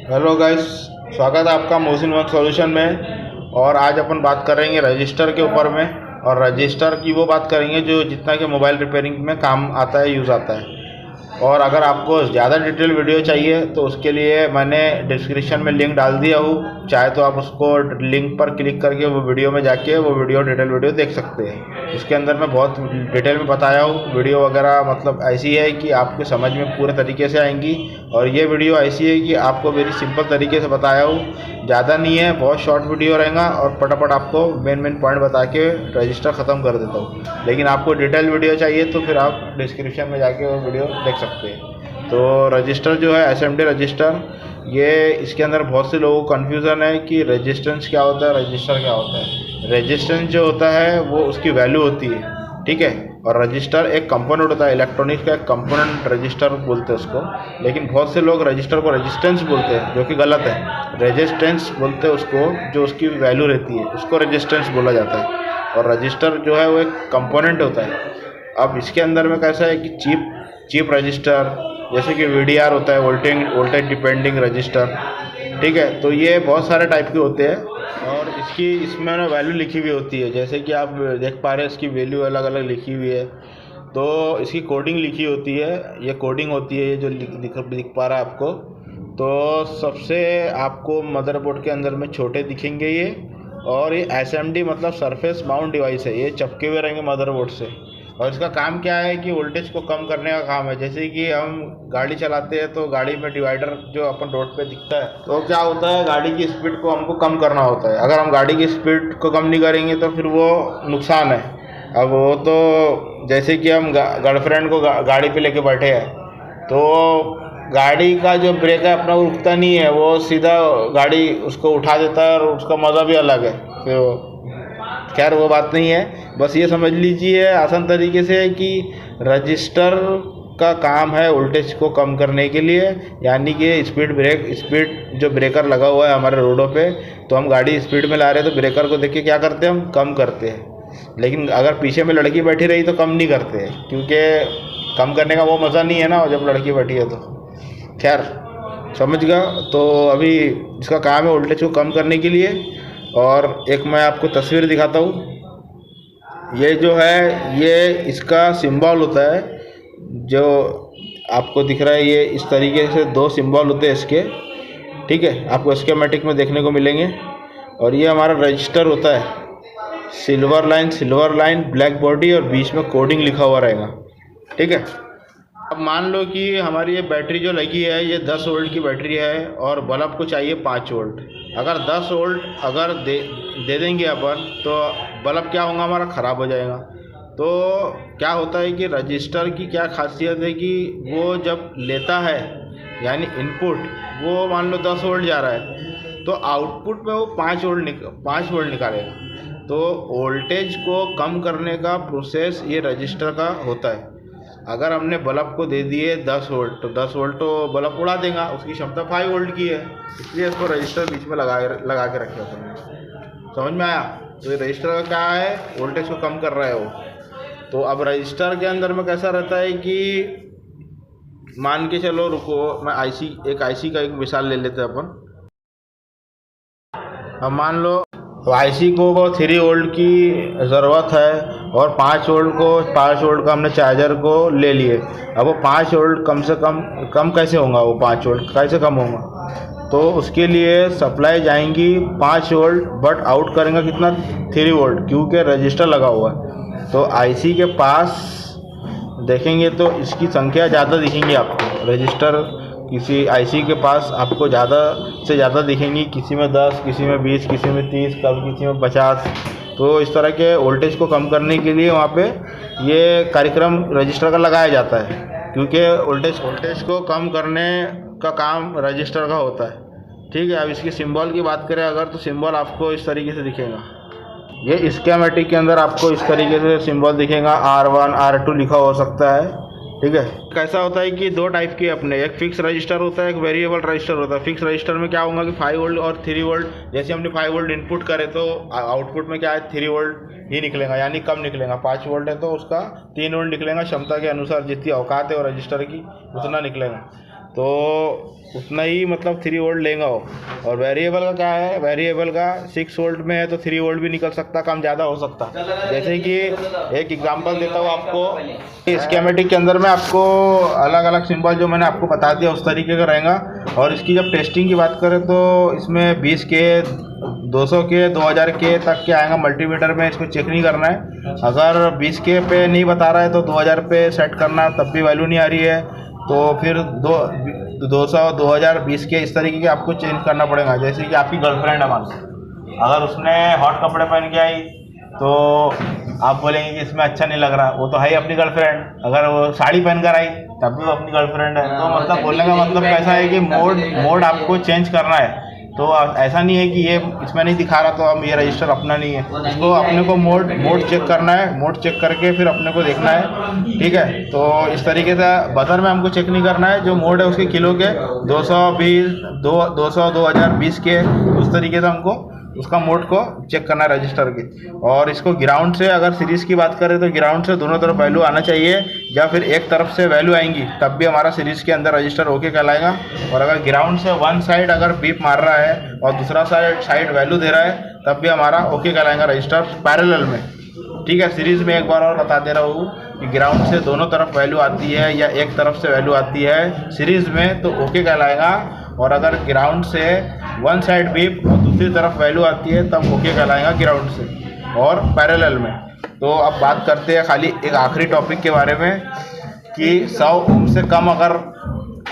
Hello guys, स्वागत है आपका मोहसिन वर्क सॉल्यूशन में। और आज अपन बात करेंगे रजिस्टर के ऊपर में। और रजिस्टर की वो बात करेंगे जो जितना कि मोबाइल रिपेयरिंग में काम आता है, यूज़ आता है। और अगर आपको ज़्यादा डिटेल वीडियो चाहिए तो उसके लिए मैंने डिस्क्रिप्शन में लिंक डाल दिया हूँ, चाहे तो आप उसको लिंक पर क्लिक करके वो वीडियो में जाके वो डिटेल वीडियो देख सकते हैं। इसके अंदर मैं बहुत डिटेल में बताया हूँ। वीडियो वगैरह मतलब ऐसी है कि आपके समझ में पूरे तरीके से आएंगी। और ये वीडियो ऐसी है कि आपको वेरी सिंपल तरीके से बताया हूँ, ज़्यादा नहीं है, बहुत शॉर्ट वीडियो रहेगा और फटाफट आपको मेन पॉइंट बता के रजिस्टर ख़त्म कर देता हूँ। लेकिन आपको डिटेल वीडियो चाहिए तो फिर आप डिस्क्रिप्शन में जाके वो वीडियो देख सकते हैं। तो रजिस्टर जो है SMD रजिस्टर, ये इसके अंदर बहुत से लोगों को कन्फ्यूज़न है कि रेजिस्टेंस क्या होता है, रजिस्टर क्या होता है। रेजिस्टेंस जो होता है वो उसकी वैल्यू होती है, ठीक है। और रजिस्टर एक कंपोनेंट होता है, इलेक्ट्रॉनिक्स का एक कंपोनेंट रजिस्टर बोलते हैं उसको। लेकिन बहुत से लोग रजिस्टर को रेजिस्टेंस बोलते हैं, जो कि गलत है। रेजिस्टेंस बोलते हैं उसको जो उसकी वैल्यू रहती है, उसको रेजिस्टेंस बोला जाता है। और रजिस्टर जो है वो एक कंपोनेंट होता है। अब इसके अंदर में कैसा है कि चीप रजिस्टर, जैसे कि VDR होता है, वोल्टेज डिपेंडिंग रजिस्टर, ठीक है। तो ये बहुत सारे टाइप के होते हैं और इसमें ना वैल्यू लिखी हुई होती है, जैसे कि आप देख पा रहे हैं इसकी वैल्यू अलग अलग लिखी हुई है। तो इसकी कोडिंग लिखी होती है, ये कोडिंग होती है, ये जो दिख पा रहा है आपको। तो सबसे आपको मदरबोर्ड के अंदर में छोटे दिखेंगे ये। और ये SMD मतलब सरफेस माउंट डिवाइस है, ये चिपके हुए रहेंगे मदरबोर्ड से। और इसका काम क्या है कि वोल्टेज को कम करने का काम है। जैसे कि हम गाड़ी चलाते हैं तो गाड़ी में डिवाइडर जो अपन रोड पे दिखता है, तो क्या होता है, गाड़ी की स्पीड को हमको कम करना होता है। अगर हम गाड़ी की स्पीड को कम नहीं करेंगे तो फिर वो नुकसान है। अब वो तो जैसे कि हम गर्लफ्रेंड को गाड़ी पे लेके बैठे हैं, तो गाड़ी का जो ब्रेक है अपना वो रुकता नहीं है, वो सीधा गाड़ी उसको उठा देता है और उसका मज़ा भी अलग है। तो खैर वो बात नहीं है, बस ये समझ लीजिए आसान तरीके से कि रजिस्टर का काम है वोल्टेज को कम करने के लिए। यानी कि स्पीड जो ब्रेकर लगा हुआ है हमारे रोडों पे, तो हम गाड़ी स्पीड में ला रहे हैं तो ब्रेकर को देख के क्या करते हैं, हम कम करते हैं। लेकिन अगर पीछे में लड़की बैठी रही तो कम नहीं करते हैं, क्योंकि कम करने का वो मज़ा नहीं है ना जब लड़की बैठी है तो। खैर समझ गया। तो अभी इसका काम है वोल्टेज को कम करने के लिए। और एक मैं आपको तस्वीर दिखाता हूँ। ये जो है ये इसका सिंबल होता है, जो आपको दिख रहा है। ये इस तरीके से दो सिंबल होते हैं इसके, ठीक है, आपको स्कीमेटिक में देखने को मिलेंगे। और ये हमारा रजिस्टर होता है, सिल्वर लाइन ब्लैक बॉडी और बीच में कोडिंग लिखा हुआ रहेगा, ठीक है। अब मान लो कि हमारी ये बैटरी जो लगी है ये 10 वोल्ट की बैटरी है और बल्ब को चाहिए 5 वोल्ट। अगर 10 वोल्ट अगर दे देंगे अपन तो बल्ब क्या होगा, हमारा ख़राब हो जाएगा। तो क्या होता है कि रजिस्टर की क्या खासियत है कि वो जब लेता है, यानी इनपुट वो मान लो 10 वोल्ट जा रहा है, तो आउटपुट में वो 5 वोल्ट निकालेगा। तो वोल्टेज को कम करने का प्रोसेस ये रजिस्टर का होता है। अगर हमने बल्ब को दे दिए 10 वोल्ट, तो 10 वोल्ट तो बल्ब उड़ा देगा, उसकी क्षमता 5 वोल्ट की है, इसलिए इसको रजिस्टर बीच में लगा के रखे होते हैं। समझ में आया? तो ये रजिस्टर का क्या है, वोल्टेज को कम कर रहा है वो। तो अब रजिस्टर के अंदर में कैसा रहता है कि मान के चलो, रुको मैं एक आईसी का एक मिसाल ले लेते हैं अपन। अब मान लो आईसी को 3 वोल्ट की ज़रूरत है और 5 वोल्ट का हमने चार्जर को ले लिए। अब वो 5 वोल्ट कम से कम कैसे होगा, वो 5 वोल्ट कैसे कम होगा? तो उसके लिए सप्लाई जाएंगी 5 वोल्ट, बट आउट करेंगे कितना, 3 वोल्ट, क्योंकि रजिस्टर लगा हुआ है। तो आईसी के पास देखेंगे तो इसकी संख्या ज़्यादा दिखेंगी आपको। रजिस्टर किसी आईसी के पास आपको ज़्यादा से ज़्यादा दिखेंगी, किसी में 10, किसी में 20, किसी में 30, कभी किसी में 50। तो इस तरह के वोल्टेज को कम करने के लिए वहाँ पे ये कार्यक्रम रजिस्टर का लगाया जाता है, क्योंकि वोल्टेज को कम करने का काम रजिस्टर का होता है, ठीक है। अब इसकी सिंबल की बात करें अगर, तो सिंबल आपको इस तरीके से दिखेगा। ये स्कीमेटिक के अंदर आपको इस तरीके से सिंबल दिखेगा, R1 R2 लिखा हो सकता है, ठीक है। कैसा होता है कि दो टाइप के अपने, एक फिक्स रजिस्टर होता है, एक वेरिएबल रजिस्टर होता है। फिक्स रजिस्टर में क्या होगा कि 5 वोल्ट और 3 वोल्ट, जैसे हमने 5 वोल्ट इनपुट करे तो आउटपुट में क्या है, 3 वोल्ट ही निकलेगा, यानी कम निकलेगा। 5 वोल्ट है तो उसका 3 वोल्ट निकलेगा, क्षमता के अनुसार जितनी औकात है और रजिस्टर की उतना निकलेगा। तो उतना ही मतलब 3 वोल्ट लेगा वो। और वेरिएबल का क्या है, वेरिएबल का 6 वोल्ट में है तो 3 वोल्ट भी निकल सकता, कम ज़्यादा हो सकता। जैसे कि एक एग्जांपल देता हूँ आपको, स्कीमेटिक के अंदर में आपको अलग अलग सिंबल जो मैंने आपको बता दिया उस तरीके का रहेगा। और इसकी जब टेस्टिंग की बात करें तो इसमें 20 के 200 के 2000 के तक के आएगा। मल्टीमीटर में इसको चेक नहीं करना है। अगर 20 के पे नहीं बता रहा है तो 2000 पे सेट करना, तब भी वैल्यू नहीं आ रही है तो फिर 200 2000 20 के इस तरीके के आपको चेंज करना पड़ेगा। जैसे कि आपकी गर्लफ्रेंड है मान लो, अगर उसने हॉट कपड़े पहन के आई तो आप बोलेंगे कि इसमें अच्छा नहीं लग रहा, वो तो है ही अपनी गर्लफ्रेंड। अगर वो साड़ी पहन कर आई तब भी वो अपनी गर्लफ्रेंड है। तो मतलब बोलने का मतलब कैसा है कि मोड आपको चेंज करना है। तो ऐसा नहीं है कि ये इसमें नहीं दिखा रहा तो अब ये रजिस्टर अपना नहीं है। इसको अपने को मोड चेक करना है, मोड चेक करके फिर अपने को देखना है, ठीक है। तो इस तरीके से बजर में हमको चेक नहीं करना है, जो मोड है उसके किलो के 220 200 2020 के उस तरीके से हमको उसका मोड को चेक करना है रजिस्टर की। और इसको ग्राउंड से अगर सीरीज़ की बात करें तो ग्राउंड से दोनों तरफ वैल्यू आना चाहिए, या फिर एक तरफ से वैल्यू आएंगी तब भी हमारा सीरीज़ के अंदर रजिस्टर ओके कहलाएगा। और अगर ग्राउंड से वन साइड अगर बीप मार रहा है और दूसरा साइड वैल्यू दे रहा है तब भी हमारा ओके कहलाएगा रजिस्टर पैरेलल में, ठीक है। सीरीज़ में एक बार और बता दे रहा हूँ कि ग्राउंड से दोनों तरफ वैल्यू आती है या एक तरफ से वैल्यू आती है सीरीज़ में तो ओके कहलाएगा। और अगर ग्राउंड से वन साइड बीप और दूसरी तरफ वैल्यू आती है तब ओके कहलाएगा ग्राउंड से और पैरेलल में। तो अब बात करते हैं खाली एक आखिरी टॉपिक के बारे में कि 100 ओम से कम अगर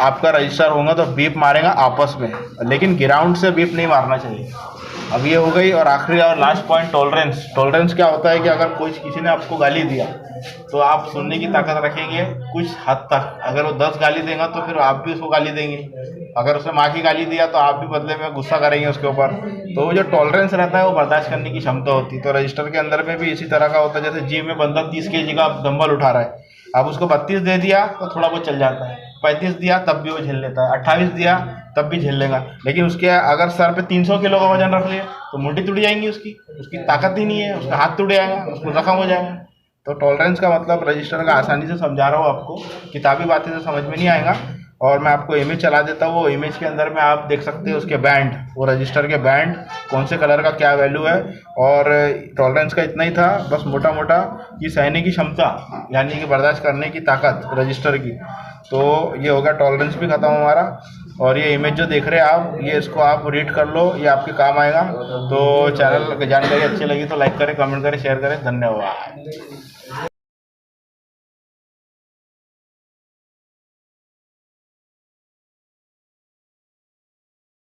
आपका रजिस्टर होगा तो बीप मारेगा आपस में, लेकिन ग्राउंड से बीप नहीं मारना चाहिए। अब ये हो गई। और आखिरी और लास्ट पॉइंट टॉलरेंस। टॉलरेंस क्या होता है कि अगर किसी ने आपको गाली दिया तो आप सुनने की ताकत रखेंगे कुछ हद तक। अगर वो 10 गाली देगा तो फिर आप भी उसको गाली देंगे। अगर उसने माँ की गाली दिया तो आप भी बदले में गुस्सा करेंगे उसके ऊपर। तो जो टॉलरेंस रहता है वो बर्दाश्त करने की क्षमता होती है। तो रजिस्टर के अंदर में भी इसी तरह का होता है। जैसे जिम में बंदा 30 kg का डंबल उठा रहा है, अब उसको 32 दे दिया तो थोड़ा बहुत चल जाता है, 35 दिया तब भी वो झेल लेता है, 28 दिया तब भी झेल लेगा। लेकिन उसके अगर सर पे 300 किलो का वजन रख लिया तो मुंडी टूट जाएंगी, उसकी ताकत ही नहीं है, उसका हाथ टूट जाएगा, उसको जख्म हो जाएगा। तो टॉलरेंस का मतलब रजिस्टर का आसानी से समझा रहा हूँ आपको, किताबी बातें से समझ में नहीं आएगा। और मैं आपको इमेज चला देता हूँ, वो इमेज के अंदर में आप देख सकते हैं उसके बैंड, वो रजिस्टर के बैंड कौन से कलर का क्या वैल्यू है। और टॉलरेंस का इतना ही था बस मोटा मोटा कि सहने की क्षमता यानी कि बर्दाश्त करने की ताकत रजिस्टर की। तो ये होगा, टॉलरेंस भी ख़त्म हमारा। और ये इमेज जो देख रहे हैं आप, ये इसको आप रीड कर लो, ये आपके काम आएगा। तो चैनल की जानकारी अच्छी लगी तो लाइक करें, कमेंट करें, शेयर करें। धन्यवाद।